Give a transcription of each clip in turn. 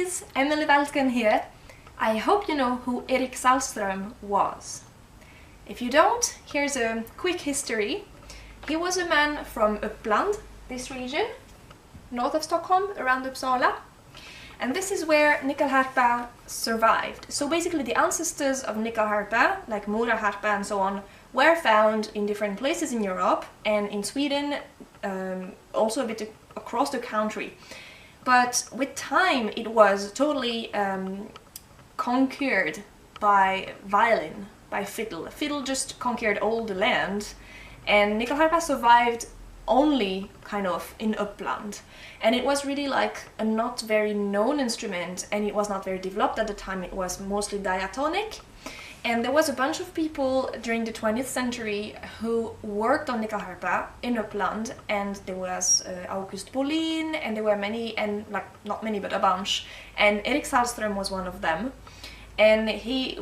ladies, Emelie Waldken here. I hope you know who Eric Sahlström was. If you don't, here's a quick history. He was a man from Uppland, this region, north of Stockholm, around Upsala. And this is where nyckelharpa survived. So basically the ancestors of nyckelharpa, like Mora harpa and so on, were found in different places in Europe and in Sweden, also a bit across the country. But with time it was totally conquered by violin, by fiddle. Fiddle just conquered all the land, and nyckelharpa survived only kind of in Uppland. And it was really like a not very known instrument, and it was not very developed at the time. It was mostly diatonic. And there was a bunch of people during the 20th century who worked on nyckelharpa in Uppland, and there was August Bolin, and there were many, and like not many but a bunch, and Eric Sahlström was one of them. And he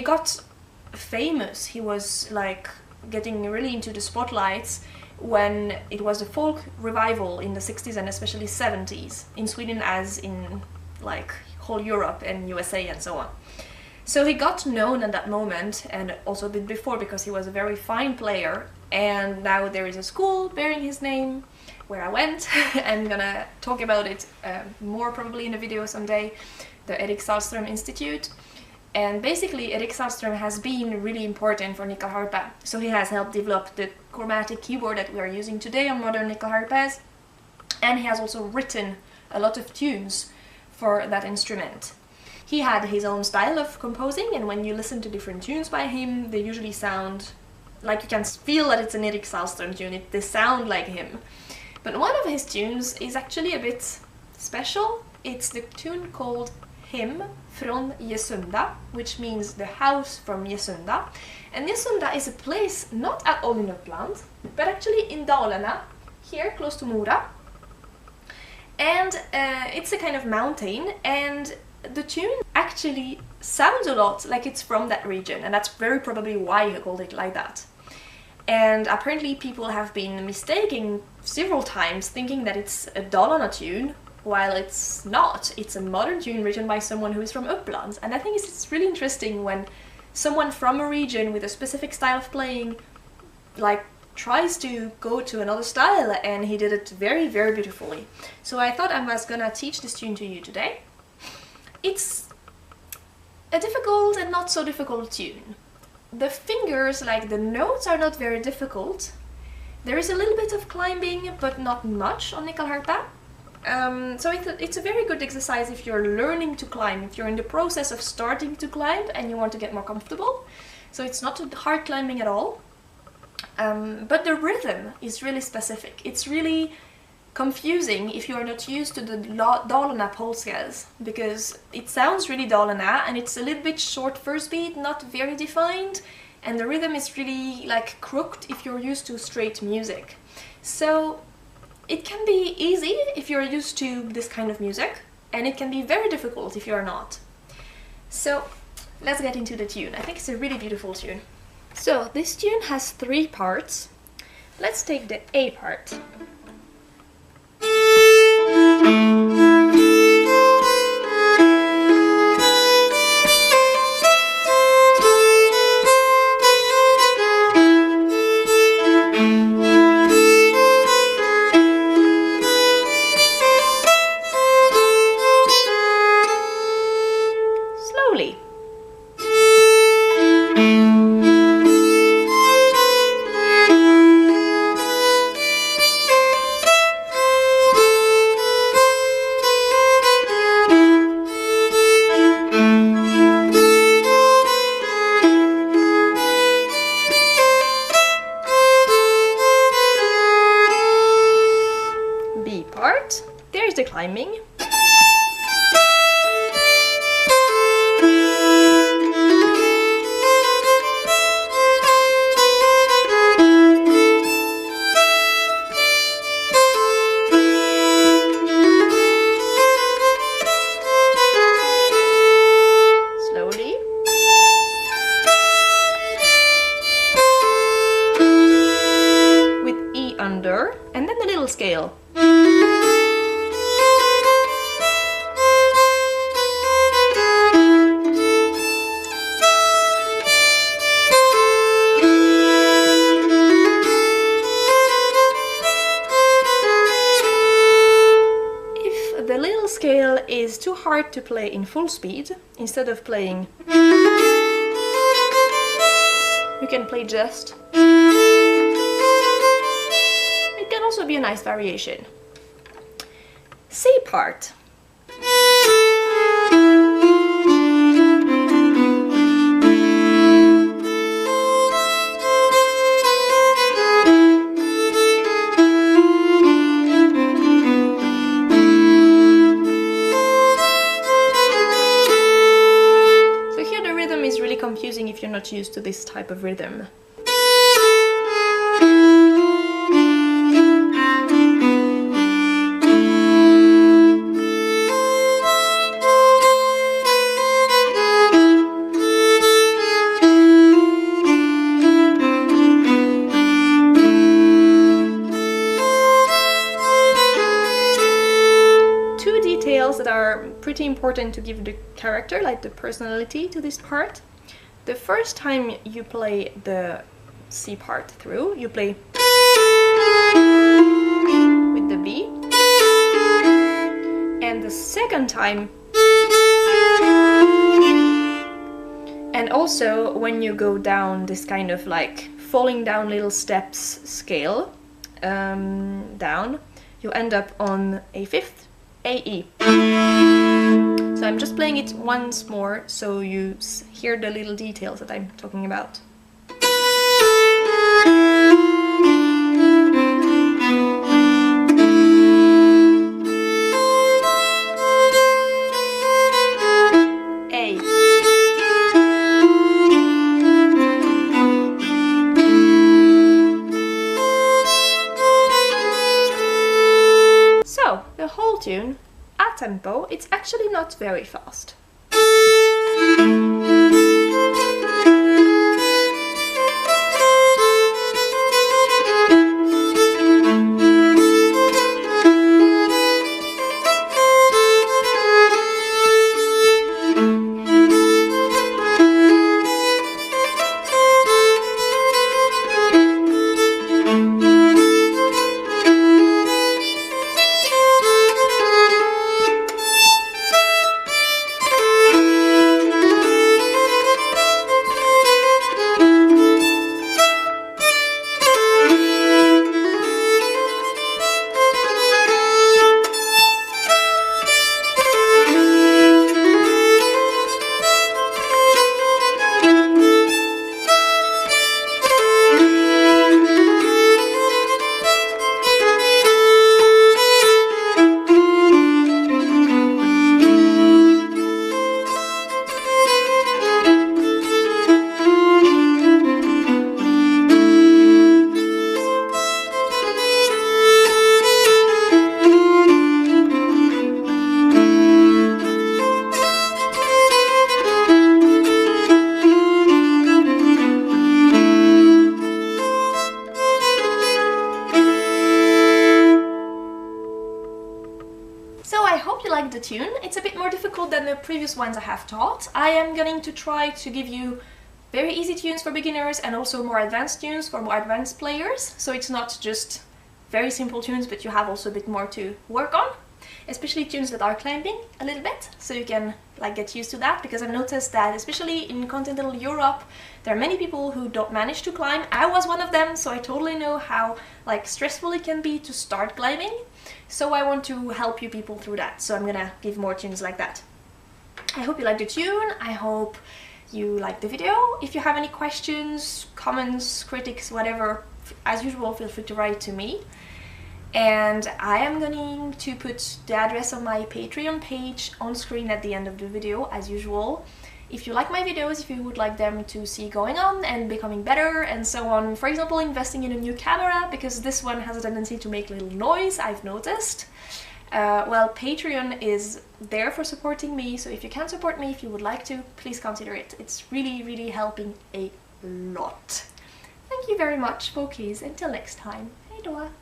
got famous, he was like getting really into the spotlights when it was the folk revival in the 60s and especially 70s, in Sweden as in like whole Europe and USA and so on. So he got known at that moment, and also a bit before, because he was a very fine player. And now there is a school bearing his name where I went. I'm gonna talk about it more probably in a video someday, the Eric Sahlström Institute. And basically Eric Sahlström has been really important for nyckelharpa. So he has helped develop the chromatic keyboard that we are using today on modern nyckelharpas, and he has also written a lot of tunes for that instrument. He had his own style of composing, and when you listen to different tunes by him, they usually sound like you can feel that it's an Eric Sahlström tune. They sound like him. But one of his tunes is actually a bit special. It's the tune called Hem från Gesunda, which means the house from Gesunda. And Gesunda is a place not at all in Uppland, but actually in Dalarna, here close to Mora. And it's a kind of mountain, and the tune actually sounds a lot like it's from that region, and that's very probably why he called it like that. And apparently people have been mistaking several times, thinking that it's a Dalarna tune, while it's not. It's a modern tune written by someone who is from Uppland. And I think it's really interesting when someone from a region with a specific style of playing like tries to go to another style, and he did it very, very beautifully. So I thought I was gonna teach this tune to you today. It's a difficult and not so difficult tune. The fingers, like the notes, are not very difficult. There is a little bit of climbing, but not much on nyckelharpa. So it's a very good exercise if you're learning to climb, if you're in the process of starting to climb and you want to get more comfortable. So it's not hard climbing at all. But the rhythm is really specific. It's really confusing if you are not used to the Dalarna polskas, because it sounds really Dalarna and it's a little bit short first beat, not very defined, and the rhythm is really like crooked if you're used to straight music. So it can be easy if you're used to this kind of music, and it can be very difficult if you're not. So let's get into the tune. I think it's a really beautiful tune. So this tune has 3 parts. Let's take the A part. Slowly. B part. There's the climbing. Slowly. With E under, and then the little scale. is too hard to play in full speed. Instead of playing, you can play just. It can also be a nice variation. C part. Confusing if you're not used to this type of rhythm. Two details that are pretty important to give the character, like the personality to this part. The first time you play the C part through, you play with the B, and the second time, and also when you go down this kind of like falling down little steps scale down, you end up on a fifth, A-E. So I'm just playing it once more so you hear the little details that I'm talking about. A. So, the whole tune, at tempo, it's actually not very fast. The tune. It's a bit more difficult than the previous ones I have taught. I am going to try to give you very easy tunes for beginners and also more advanced tunes for more advanced players. So it's not just very simple tunes, but you have also a bit more to work on. Especially tunes that are climbing a little bit, so you can like get used to that, because I've noticed that especially in continental Europe there are many people who don't manage to climb. I was one of them, so I totally know how like stressful it can be to start climbing. So I want to help you people through that, so I'm gonna give more tunes like that. I hope you like the tune, I hope you like the video. If you have any questions, comments, critics, whatever, as usual, feel free to write to me. And I am going to put the address of my Patreon page on screen at the end of the video, as usual. If you like my videos, if you would like them to see going on and becoming better and so on, for example investing in a new camera, because this one has a tendency to make little noise, I've noticed. Well, Patreon is there for supporting me, so if you can support me, if you would like to, please consider it. It's really, really helping a lot. Thank you very much, folkies. Until next time. Hej då!